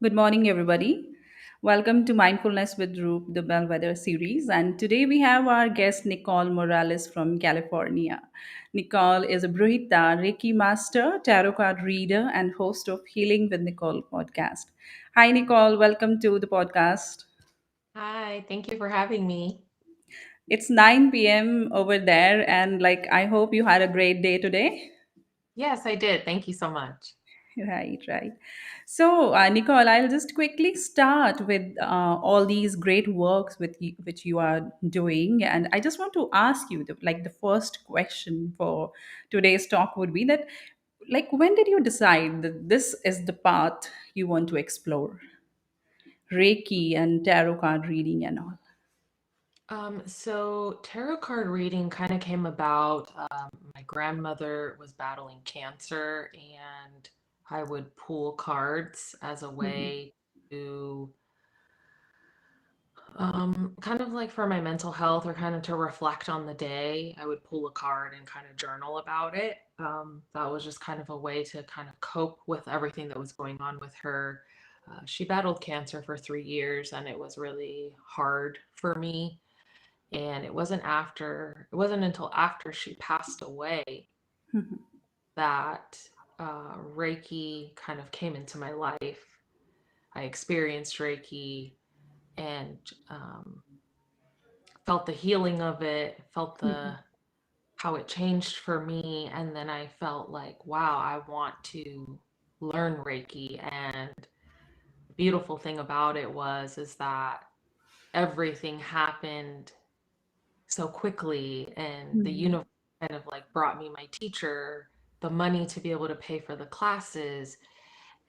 Good morning, everybody. Welcome to Mindfulness with Roop, the Bellwether series. And today we have our guest, Nicole Morales from California. Nicole is a brujita, Reiki Master, tarot card reader, and host of Healing with Nicole podcast. Hi, Nicole. Welcome to the podcast. Hi, thank you for having me. It's 9 p.m. over there, and I hope you had a great day today. Yes, I did. Thank you so much. Right, right. So, Nicole, I'll just quickly start with all these great works which you are doing, and I just want to ask you, the first question for today's talk would be that, when did you decide that this is the path you want to explore, Reiki and tarot card reading and all? So tarot card reading kind of came about. My grandmother was battling cancer, and I would pull cards as a Mhm. way to kind of like for my mental health or kind of to reflect on the day. I would pull a card and kind of journal about it. That was just kind of a way to kind of cope with everything that was going on with her. She battled cancer for 3 years, and it was really hard for me. And it wasn't until after she passed away that Reiki kind of came into my life. I experienced Reiki and felt the healing of it, felt the how it changed for me, and then I felt like, wow, I want to learn Reiki. And the beautiful thing about it was is that everything happened so quickly, and the Mhm. universe kind of like brought me my teacher, the money to be able to pay for the classes.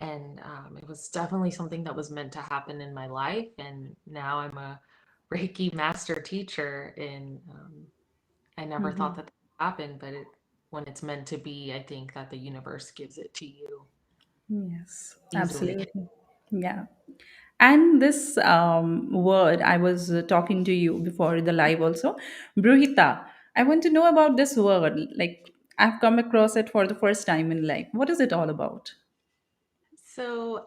And it was definitely something that was meant to happen in my life. And now I'm a Reiki master teacher, and I never thought Mhm. that would happen, but when it's meant to be, I think that the universe gives it to you Yes, easily. absolutely. Yeah. And this word, I was talking to you before the live also, bruhita. I want to know about this word. I've come across it for the first time in life. What is it all about? So,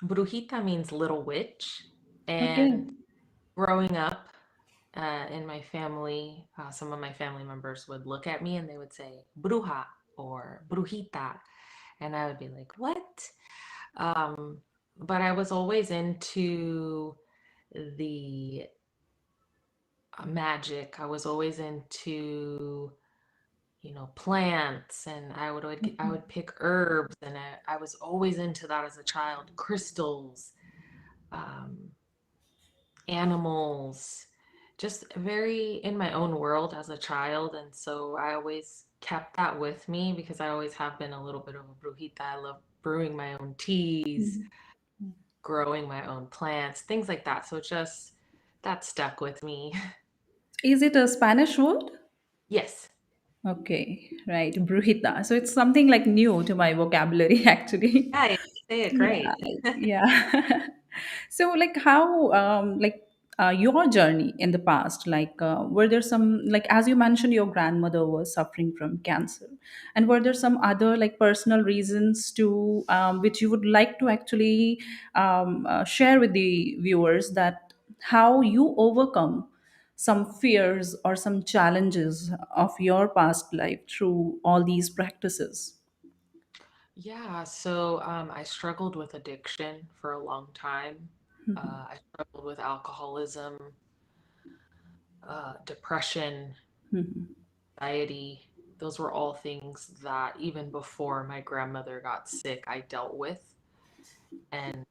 brujita means little witch. Okay. And growing up in my family, some of my family members would look at me and they would say bruja or brujita. And I would be like, what? Um, but I was always into the magic. I was always into plants, and I would pick herbs, and I was always into that as a child. Crystals, um, animals, just very in my own world as a child. And so I always kept that with me because I always have been a little bit of a brujita. I love brewing my own teas, Mhm. growing my own plants, things like that. So just that stuck with me. Is it a Spanish word? Yes. Okay, right, bruhita. So it's something like new to my vocabulary, actually. Yeah, you say it Yeah, great. yeah. So, how, your journey in the past, were there some, as you mentioned, your grandmother was suffering from cancer, and were there some other, personal reasons to, which you would like to actually share with the viewers that how you overcome some fears or some challenges of your past life through all these practices? Yeah, so I struggled with addiction for a long time. I struggled with alcoholism, depression, anxiety. Those were all things that even before my grandmother got sick, I dealt with. And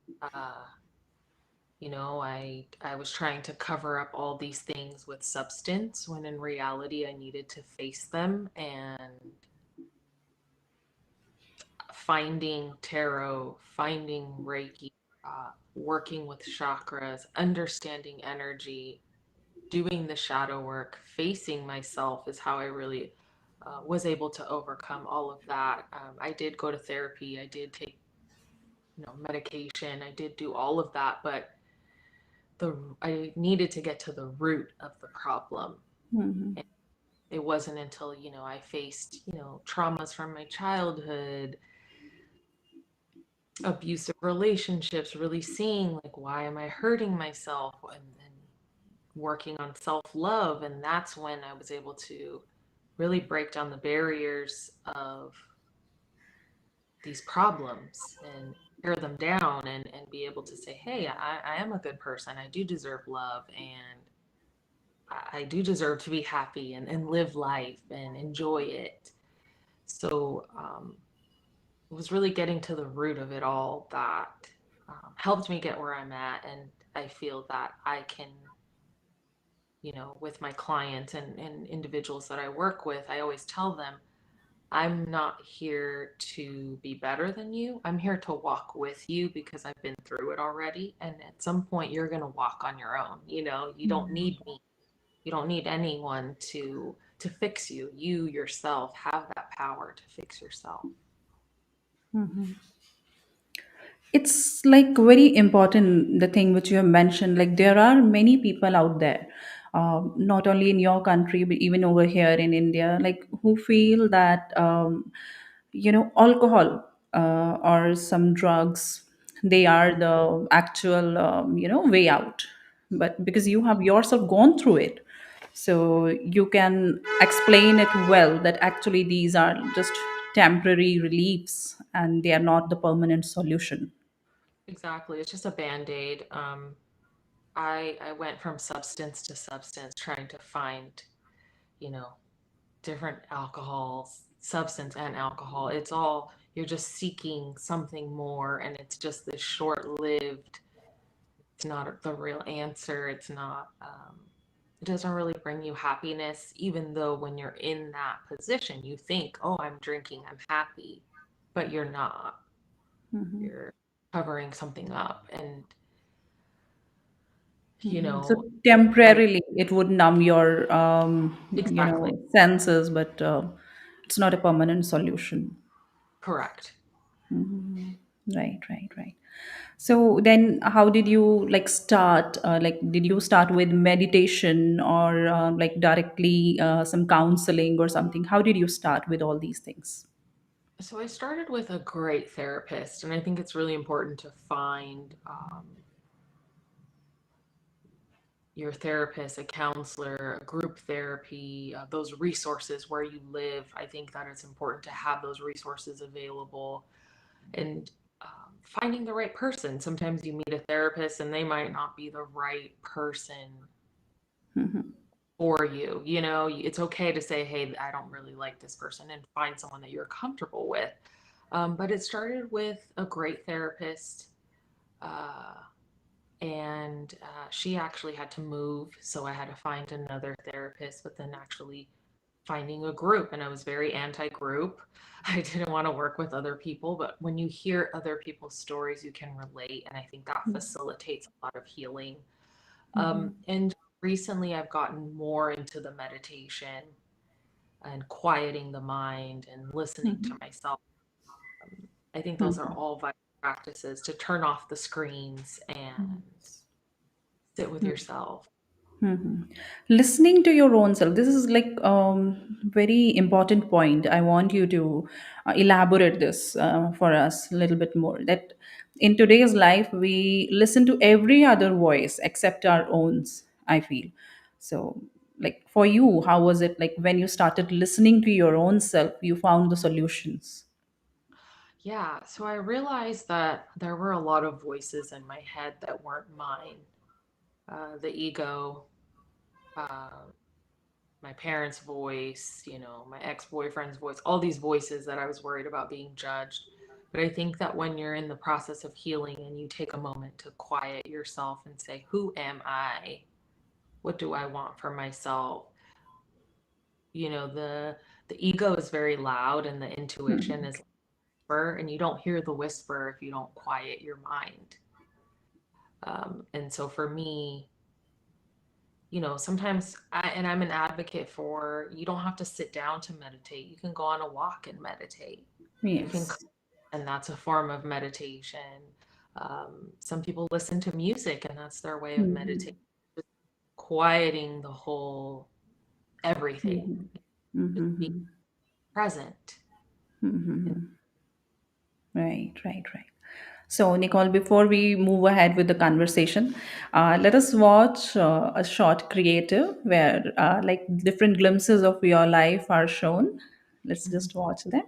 I was trying to cover up all these things with substance when in reality I needed to face them. And finding tarot, finding Reiki, working with chakras, understanding energy, doing the shadow work, facing myself is how I really was able to overcome all of that. I did go to therapy. I did take, medication. I did do all of that, but I needed to get to the root of the problem. Mhm. And it wasn't until, I faced, traumas from my childhood, abusive relationships, really seeing like, why am I hurting myself, and working on self-love. And that's when I was able to really break down the barriers of these problems and tear them down, and be able to say, hey, I am a good person. I do deserve love, and I do deserve to be happy, and live life and enjoy it. So it was really getting to the root of it all that helped me get where I'm at. And I feel that I can, with my clients and individuals that I work with, I always tell them, I'm not here to be better than you. I'm here to walk with you because I've been through it already. And at some point, you're going to walk on your own. You don't need me. You don't need anyone to fix you. You yourself have that power to fix yourself. It's like very important, the thing which you have mentioned. Like there are many people out there, not only in your country but even over here in India, like who feel that alcohol or some drugs, they are the actual way out. But because you have yourself gone through it, so you can explain it well that actually these are just temporary reliefs and they are not the permanent solution. Exactly. It's just a band-aid. I went from substance to substance trying to find, you know, different alcohols, substance and alcohol. It's all, you're just seeking something more, and it's just this short-lived, it's not the real answer. It's not, it doesn't really bring you happiness, even though when you're in that position, you think, oh, I'm drinking, I'm happy, but you're not. You're covering something up. And, you Mhm. So know, I, temporarily, it would numb your, exactly, senses, but it's not a permanent solution. correct. Right, right, right. So then, how did you like start? Like, did you start with meditation or like directly some counseling or something? How did you start with all these things? So I started with a great therapist, and I think it's really important to find your therapist, a counselor, a group therapy, those resources where you live. I think that it's important to have those resources available, and finding the right person. Sometimes you meet a therapist and they might not be the right person for you. It's okay to say, hey, I don't really like this person, and find someone that you're comfortable with. But it started with a great therapist. Uh, and she actually had to move, so I had to find another therapist. But then actually finding a group, and I was very anti-group. I didn't want to work with other people, but when you hear other people's stories, you can relate, and I think that facilitates a lot of healing. And recently, I've gotten more into the meditation and quieting the mind and listening to myself. I think those are all vital practices to turn off the screens and sit with yourself. Listening to your own self, this is like very important point. I want you to elaborate this for us a little bit more, that in today's life we listen to every other voice except our own, I feel. So like for you, how was it like when you started listening to your own self, you found the solutions? Yeah, so I realized that there were a lot of voices in my head that weren't mine. The ego, uh, my parents' voice, my ex-boyfriend's voice, all these voices that I was worried about being judged. But I think that when you're in the process of healing and you take a moment to quiet yourself and say, who am I? What do I want for myself? The ego is very loud, and the intuition is whisper, and you don't hear the whisper if you don't quiet your mind. And so for me, sometimes I'm an advocate for, you don't have to sit down to meditate. You can go on a walk and meditate. You can, Yes. and that's a form of meditation. Some people listen to music, and that's their way of meditating, just quieting the whole everything, just being present. And Right, right, right. So, Nicole, before we move ahead with the conversation, let us watch a short creative where like different glimpses of your life are shown. Let's Mhm. just watch them.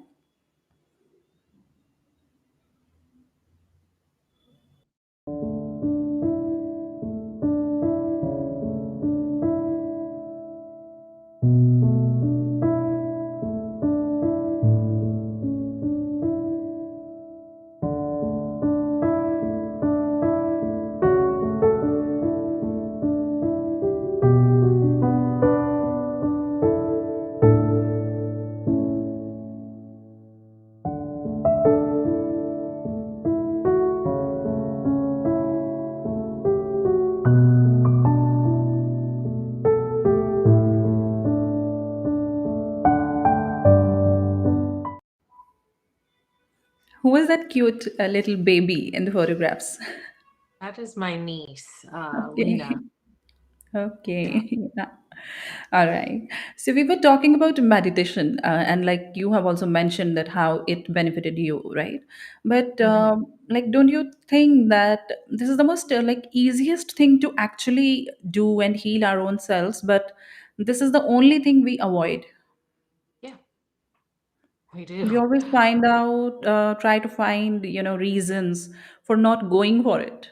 Who is that cute little baby in the photographs? That is my niece, Okay. Lena. Yeah. Okay. Yeah. All right. So we were talking about meditation, and like you have also mentioned that how it benefited you, right? But Mhm. like, don't you think that this is the most like easiest thing to actually do and heal our own selves? But this is the only thing we avoid. Yeah, we do. We always find out, try to find, reasons for not going for it.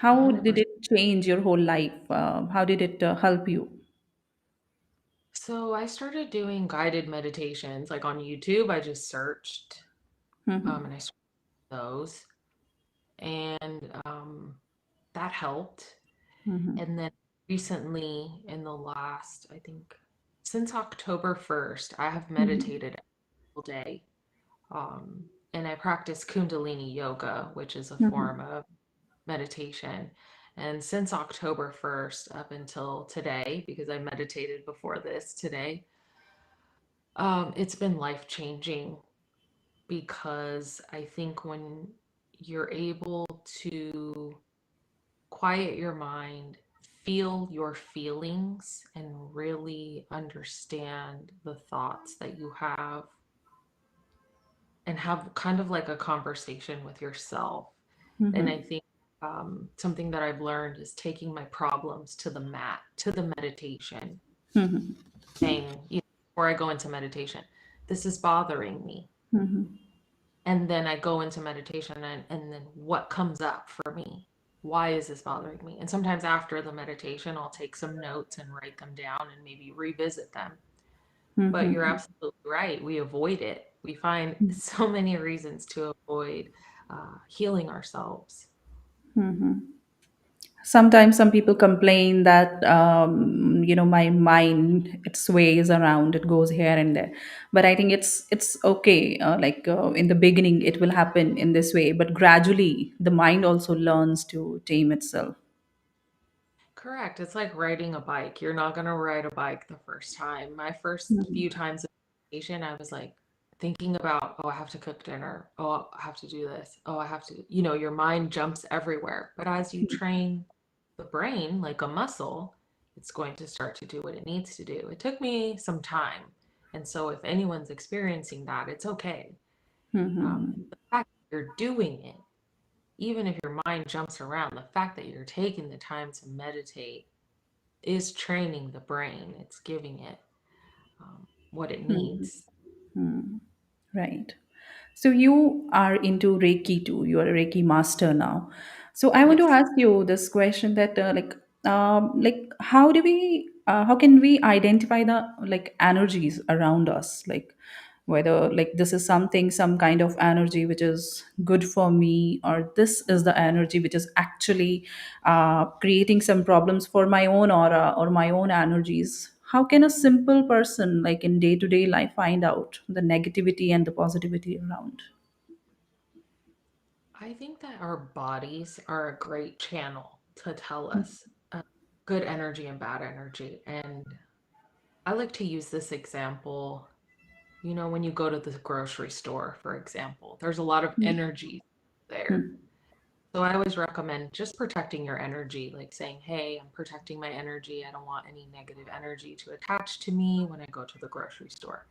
How did 100%. it change your whole life? How did it help you? So I started doing guided meditations like on YouTube. I just searched Mhm. and I started those, and that helped. Mhm. And then recently, in the last, I think, since October 1st, I have Mhm. meditated all day. Um, and I practice Kundalini yoga, which is a form Mhm. of meditation. And since October 1st up until today, because I meditated before this today, it's been life changing because I think when you're able to quiet your mind, feel your feelings, and really understand the thoughts that you have, and have kind of like a conversation with yourself. And I Mhm. think something that I've learned is taking my problems to the mat, to the meditation, Mhm. saying, before I go into meditation, this is bothering me. Mhm. And then I go into meditation, and then what comes up for me? Why is this bothering me? And sometimes after the meditation, I'll take some notes and write them down and maybe revisit them. But you're Mhm. absolutely right. We avoid it. We find so many reasons to avoid healing ourselves. Mhm. Sometimes some people complain that my mind it sways around, it goes here and there. But I think it's okay. Like in the beginning, it will happen in this way, but gradually the mind also learns to tame itself. Correct. It's like riding a bike. You're not going to ride a bike the first time. My first Mhm. few times of vacation, I was like thinking about, oh, I have to cook dinner. Oh, I have to do this. Oh, I have to, your mind jumps everywhere. But as you train the brain like a muscle, it's going to start to do what it needs to do. It took me some time. And so if anyone's experiencing that, it's okay. Mhm. The fact that you're doing it, even if your mind jumps around, the fact that you're taking the time to meditate is training the brain. It's giving it what it Mhm. needs. Mhm. Right. So you are into Reiki too. You are a Reiki master now. So I want to Yes. ask you this question that like how can we identify the like energies around us, like whether like this is something, some kind of energy which is good for me, or this is the energy which is actually creating some problems for my own aura or my own energies. How can a simple person like in day to day life find out the negativity and the positivity around? I think that our bodies are a great channel to tell us good energy and bad energy. And I like to use this example. When you go to the grocery store, for example, there's a lot of energy there. Hmm. So I always recommend just protecting your energy, like saying, hey, I'm protecting my energy. I don't want any negative energy to attach to me when I go to the grocery store.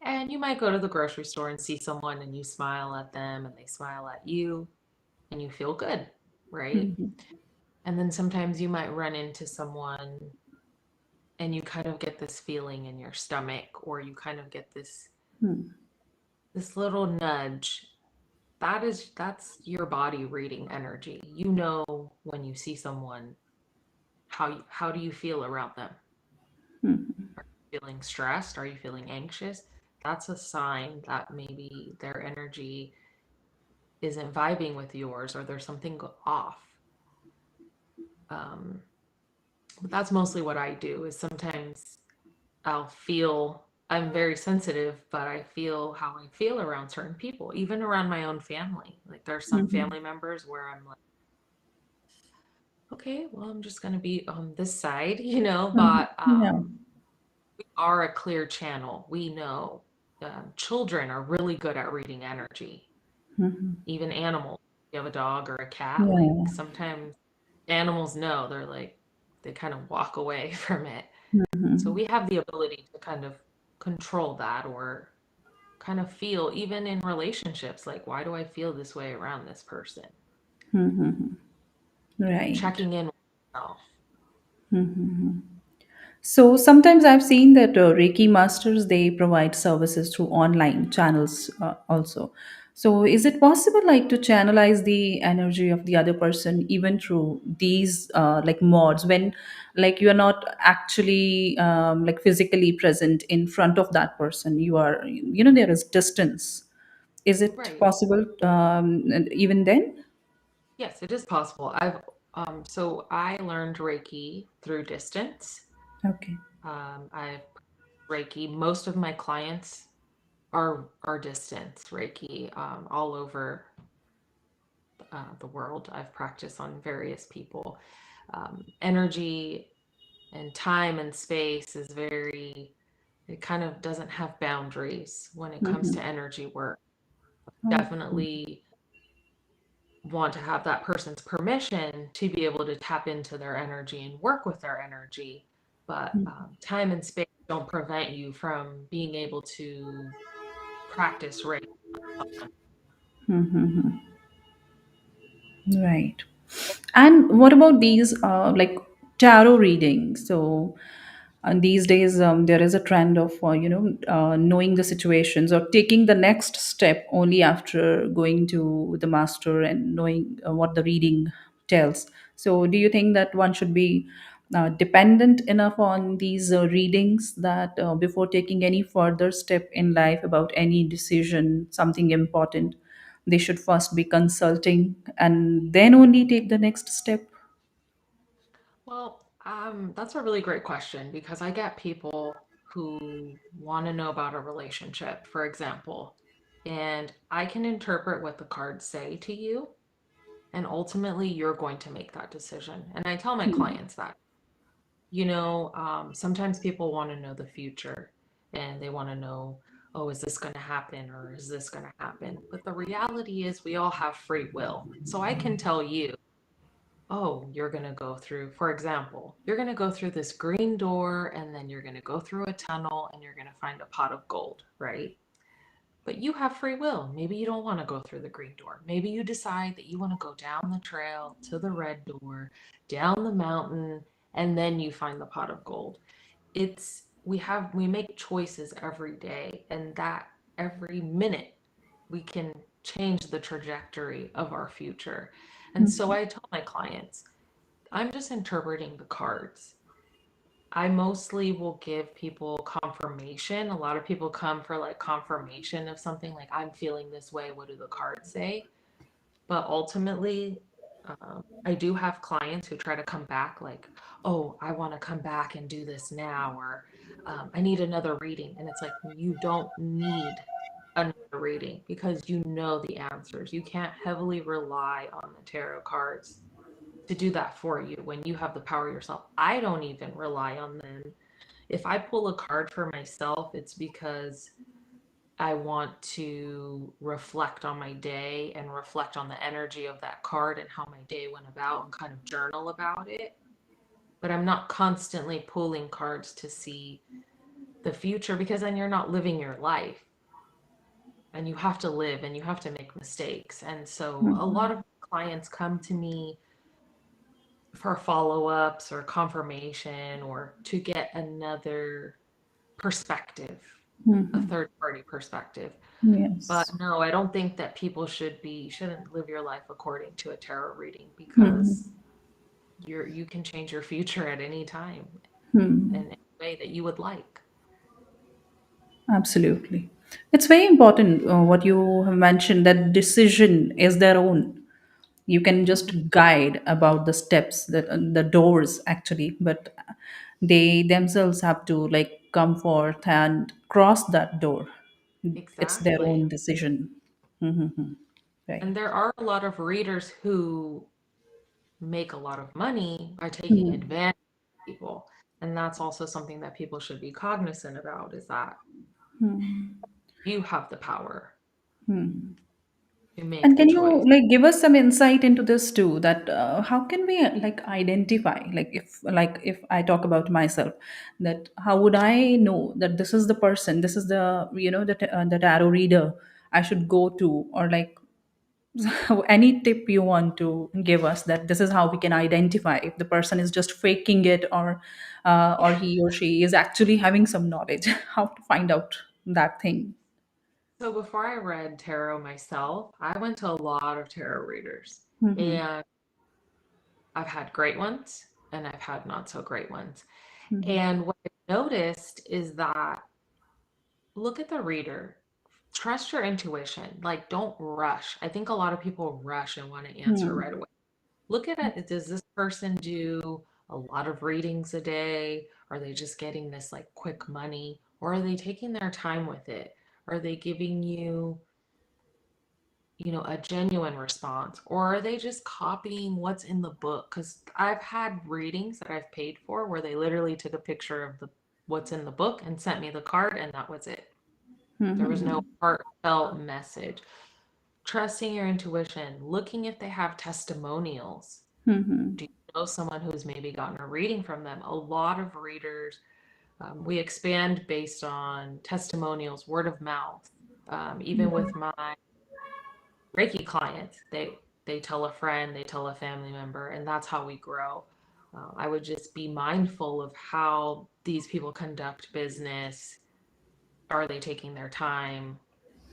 And you might go to the grocery store and see someone and you smile at them and they smile at you and you feel good, right? Mhm. And then sometimes you might run into someone and you kind of get this feeling in your stomach, or you kind of get Hmm. this little nudge. That's your body reading energy. You know when you see someone, how do you feel around them? Hmm. Are you feeling stressed? Are you feeling anxious? That's a sign that maybe their energy isn't vibing with yours, or there's something off. Um, but that's mostly what I do. Is sometimes I'll feel I'm very sensitive, but I feel how I feel around certain people, even around my own family. Like there's some Mhm. family members where I'm like, okay, well, I'm just gonna be on this side, Mhm. but Yeah. we are a clear channel. We know children are really good at reading energy, Mhm. even animals. You have a dog or a cat, like Yeah. sometimes animals know, they're like, they kind of walk away from it. So Mhm. we have the ability to kind of control that, or kind of feel, even in relationships, like, why do I feel this way around this person? Mhm. Right. Checking in with yourself. Mhm. So sometimes I've seen that Reiki Masters they provide services through online channels also. So is it possible like to channelize the energy of the other person even through these like mods when like you are not actually like physically present in front of that person? You are there is distance. Is it Right. possible and even then? Yes, it is possible. So I learned Reiki through distance. Okay. I've Reiki. Most of my clients are distance Reiki, all over the world. I've practiced on various people. Energy and time and space is very, it kind of doesn't have boundaries when it comes to Mm-hmm. energy work. Okay. Definitely want to have that person's permission to be able to tap into their energy and work with their energy. But time and space don't prevent you from being able to practice right. Mm-hmm. Right. And what about these like tarot readings? So, and these days there is a trend of knowing the situations or taking the next step only after going to the master and knowing what the reading tells. So, do you think that one should be dependent enough on these readings that before taking any further step in life about any decision, something important, they should first be consulting and then only take the next step? Well, that's a really great question, because I get people who want to know about a relationship, for example, and I can interpret what the cards say to you, and ultimately you're going to make that decision. And I tell my Hmm. clients that, sometimes people want to know the future, and they want to know, oh, is this going to happen, or is this going to happen? But the reality is, we all have free will. So I can tell you, oh, you're going to go through, for example, you're going to go through this green door, and then you're going to go through a tunnel, and you're going to find a pot of gold, right? But you have free will. Maybe you don't want to go through the green door. Maybe you decide that you want to go down the trail to the red door, down the mountain, and then you find the pot of gold. We make choices every day, and that every minute we can change the trajectory of our future. And so I tell my clients, I'm just interpreting the cards. I mostly will give people confirmation. A lot of people come for like confirmation of something, like, I'm feeling this way. What do the cards say? But ultimately, I do have clients who try to come back, like, oh, I want to come back and do this now, or I need another reading. And it's like, you don't need another reading, because you know the answers. You can't heavily rely on the tarot cards to do that for you when you have the power yourself. I don't even rely on them. If I pull a card for myself, it's because I want to reflect on my day and reflect on the energy of that card and how my day went about, and kind of journal about it. But I'm not constantly pulling cards to see the future, because then you're not living your life, and you have to live and you have to make mistakes. And so a lot of clients come to me for follow-ups or confirmation or to get another perspective, a Mhm. third party perspective. But Yes. no, I don't think that people shouldn't live your life according to a tarot reading, Mhm. because you can change your future at any time in Mhm. any way that you would like. Absolutely. It's very important what you have mentioned, that decision is their own. You can Mhm. just guide about the steps, the doors actually, but they themselves have to like come forth and cross that door. It's their Exactly. own decision. Mm-hmm. And Right. there are a lot of readers who make a lot of money by taking Hmm. advantage of people. And that's also something that people should be cognizant about, is that you have the power to And make the can you choice. like give us some insight into this too? That how can we like identify, like if I talk about myself, that how would I know that this is the person, this is the the tarot reader I should go to, or like any tip you want to give us, that this is how we can identify if the person is just faking it, or he or she is actually having some knowledge, how to find out that thing. So before I read tarot myself, I went to a lot of tarot readers, Mm-hmm. and I've had great ones and I've had not so great ones. Mm-hmm. And what I noticed is that, look at the reader, trust your intuition, like don't rush. I think a lot of people rush and want to answer right away. Look at it. Does this person do a lot of readings a day? Are they just getting this like quick money? Or are they taking their time with it? Are they giving you, a genuine response? Or are they just copying what's in the book? Because I've had readings that I've paid for where they literally took a picture of the what's in the book and sent me the card, and that was it. There was no Mm-hmm. heartfelt message. Trusting your intuition, looking if they have testimonials. Mm-hmm. Do you know someone who's maybe gotten a reading from them? A lot of readers, we expand based on testimonials, word of mouth. Even with my Reiki clients, they tell a friend, they tell a family member, and that's how we grow. I would just be mindful of how these people conduct business. Are they taking their time?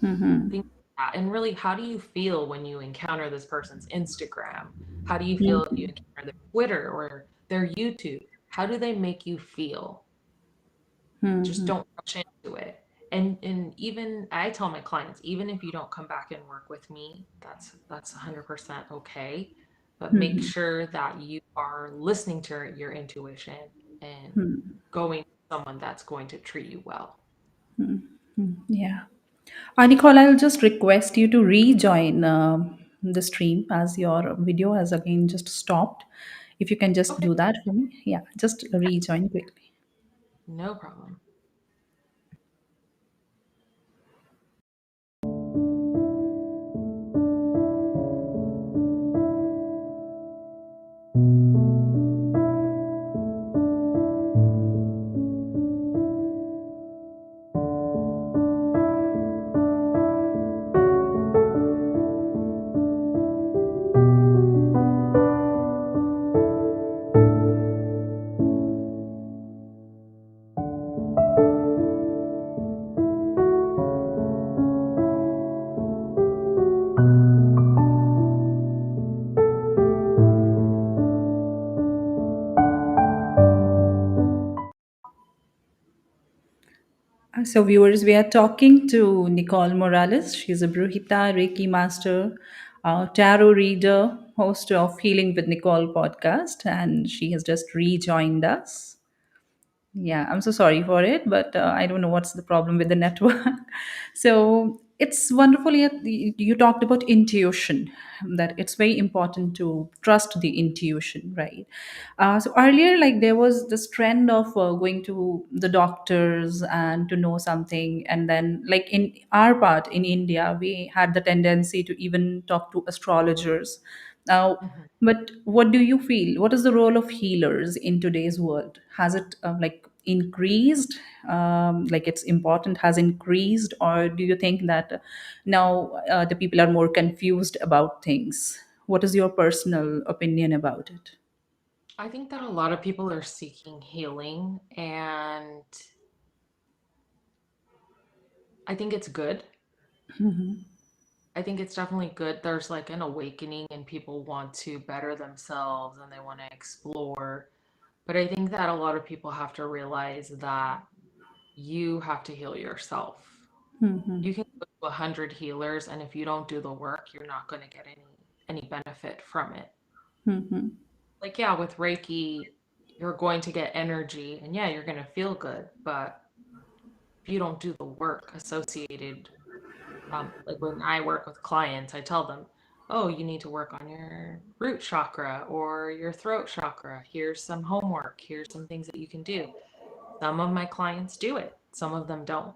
Mm-hmm. Things like that. And really, how do you feel when you encounter this person's Instagram? How do you feel if you Mm-hmm. encounter their Twitter or their YouTube? How do they make you feel? Just Mm-hmm. don't rush into it. And even I tell my clients, even if you don't come back and work with me, that's 100% okay. But make Mm-hmm. sure that you are listening to your intuition and going to someone that's going to treat you well. Yeah. Nicole, I'll just request you to rejoin the stream as your video has again just stopped. If you can just Okay, do that for me. Yeah, just rejoin quickly. no problem. So, viewers, we are talking to Nicole Morales. She's a brujita, Reiki Master, tarot reader, host of Healing with Nicole podcast, and she has just rejoined us. Yeah, I'm so sorry for it, but I don't know what's the problem with the network. So it's wonderful. You talked about intuition, that it's very important to trust the intuition, right? So earlier, like there was this trend of going to the doctors and to know something, and then like in our part in India, we had the tendency to even talk to astrologers. Now, Mhm. but what do you feel? What is the role of healers in today's world? Has it increased, like its importance has increased, or do you think that now the people are more confused about things? What is your personal opinion about it? I think that a lot of people are seeking healing, and I think it's good. I think it's definitely good. There's like an awakening, and people want to better themselves and they want to explore. But I think that a lot of people have to realize that you have to heal yourself. Hmm. You can go to 100 healers, and if you don't do the work, you're not going to get any benefit from it. Hmm. Like, yeah, with Reiki, you're going to get energy, and yeah, you're going to feel good. But if you don't do the work associated, like when I work with clients, I tell them, oh, you need to work on your root chakra or your throat chakra. Here's some homework. Here's some things that you can do. Some of my clients do it, some of them don't.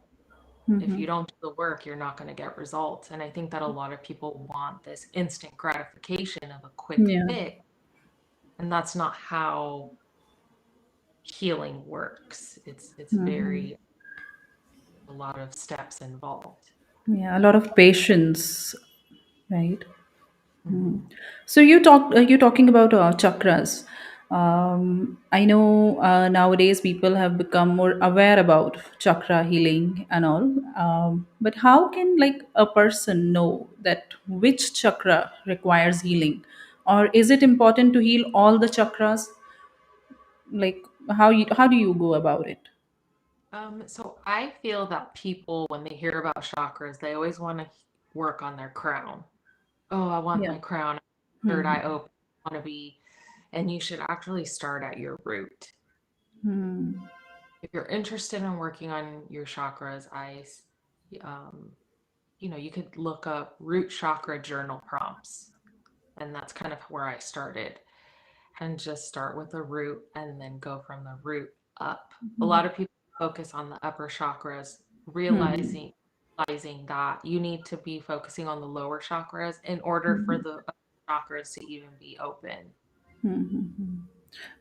If you don't do the work, you're not going to get results. And I think that a lot of people want this instant gratification of a quick Yeah. fix. And that's not how healing works. It's Hmm. very a lot of steps involved. Yeah, a lot of patience, right? Hmm. So you're talking about chakras. I know nowadays people have become more aware about chakra healing and all. But how can like a person know that which chakra requires healing, or is it important to heal all the chakras? Like how do you go about it? So I feel that people, when they hear about chakras, they always want to work on their crown. Oh, I want Yeah. my crown, third Hmm. eye open, I want to be, and you should actually start at your root. Hmm. If you're interested in working on your chakras, um, you could look up root chakra journal prompts, and that's kind of where I started. And just start with the root and then go from the root up. A lot of people focus on the upper chakras, Hmm. realizing that you need to be focusing on the lower chakras in order for the upper chakras to even be open.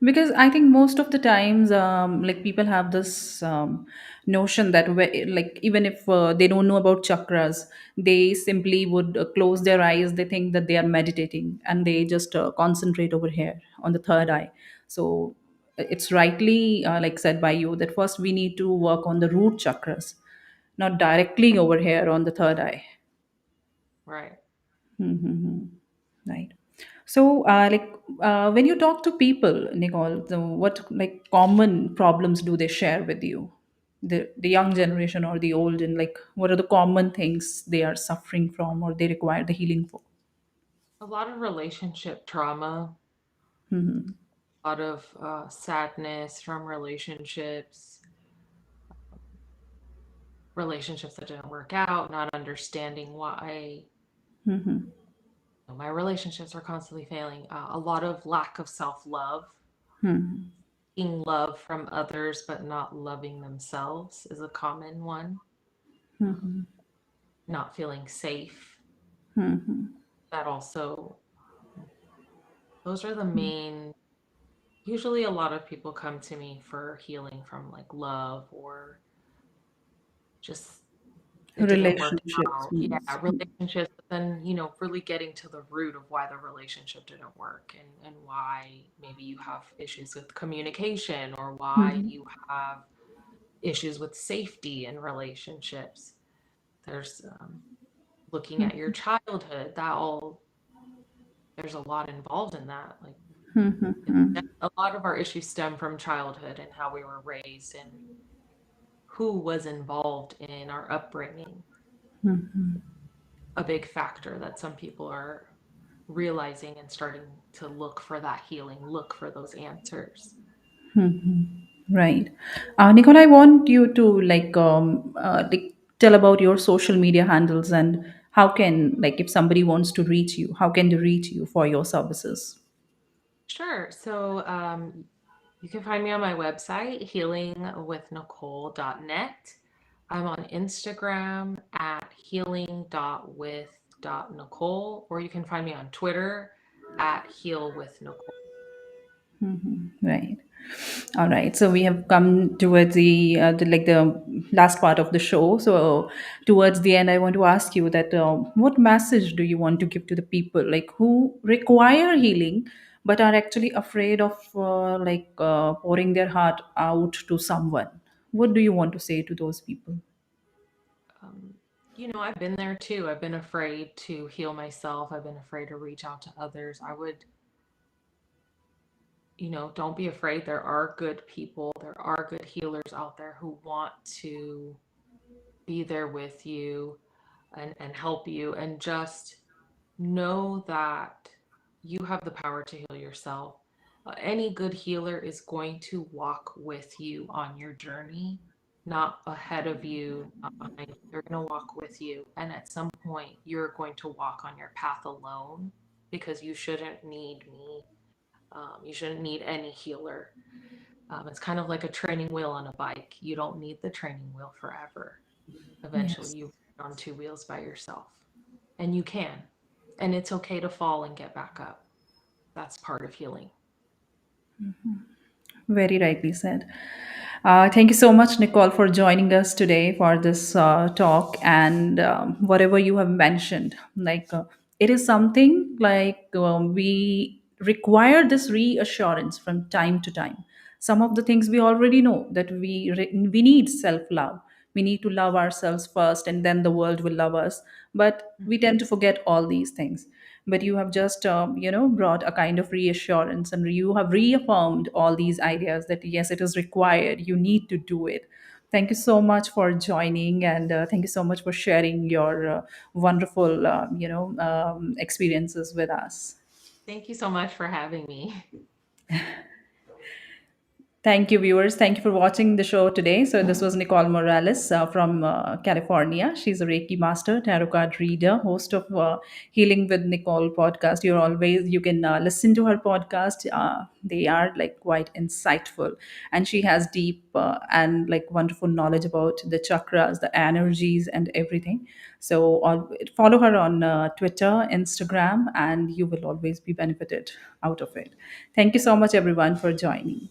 Because I think most of the times like people have this notion that like even if they don't know about chakras, they simply would close their eyes, they think that they are meditating and they just concentrate over here on the third eye. So it's rightly like said by you that first we need to work on the root chakras, not directly over here on the third eye. Right. Right. So, when you talk to people, Nicole, what like common problems do they share with you? The young generation or the old, and like what are the common things they are suffering from or they require the healing for? A lot of relationship trauma, a lot of sadness from relationships that didn't work out, not understanding why my relationships are constantly failing. A lot of lack of self love, seeking love from others but not loving themselves is a common one. Not feeling safe. That also, those are the main. Usually, a lot of people come to me for healing from like love or just it didn't work Relationships out. Yeah, means. relationships, but then, really getting to the root of why the relationship didn't work, and why maybe you have issues with communication, or why you have issues with safety in relationships. There's looking at your childhood, there's a lot involved in that. Like a lot of our issues stem from childhood and how we were raised and who was involved in our upbringing. A big factor that some people are realizing and starting to look for that healing, look for those answers. Right. Nicole, I want you to like tell about your social media handles and how can like if somebody wants to reach you, how can they reach you for your services? Sure. So you can find me on my website, healingwithnicole.net. I'm on Instagram at healing.with.nicole, or you can find me on Twitter at healwithnicole. Right. All right, so we have come towards the like the last part of the show. So towards the end, I want to ask you that what message do you want to give to the people like who require healing but are actually afraid of pouring their heart out to someone? What do you want to say to those people? Um, I've been there too. I've been afraid to heal myself. I've been afraid to reach out to others. I would, don't be afraid. There are good people, there are good healers out there who want to be there with you and help you. And just know that you have the power to heal yourself. Any good healer is going to walk with you on your journey, not ahead of you, not behind you. They're going to walk with you. And at some point, you're going to walk on your path alone because you shouldn't need me. You shouldn't need any healer. It's kind of like a training wheel on a bike. You don't need the training wheel forever. Eventually, Yes. you ride on two wheels by yourself. And you can. And it's okay to fall and get back up. That's part of healing. Very rightly said. Thank you so much, Nicole, for joining us today for this talk. And whatever you have mentioned, it is something we require this reassurance from time to time. Some of the things we already know that we need self love. We need to love ourselves first, and then the world will love us. But we tend to forget all these things. But you have just brought a kind of reassurance, and you have reaffirmed all these ideas that yes, it is required, you need to do it. Thank you so much for joining, and thank you so much for sharing your wonderful experiences with us. Thank you so much for having me. Thank you, viewers. Thank you for watching the show today. So, this was Nicole Morales from California. She's a Reiki Master, tarot card reader, host of Healing with Nicole podcast. You can listen to her podcast. They are like quite insightful, and she has deep and like wonderful knowledge about the chakras, the energies, and everything. So, follow her on Twitter, Instagram, and you will always be benefited out of it. Thank you so much, everyone, for joining.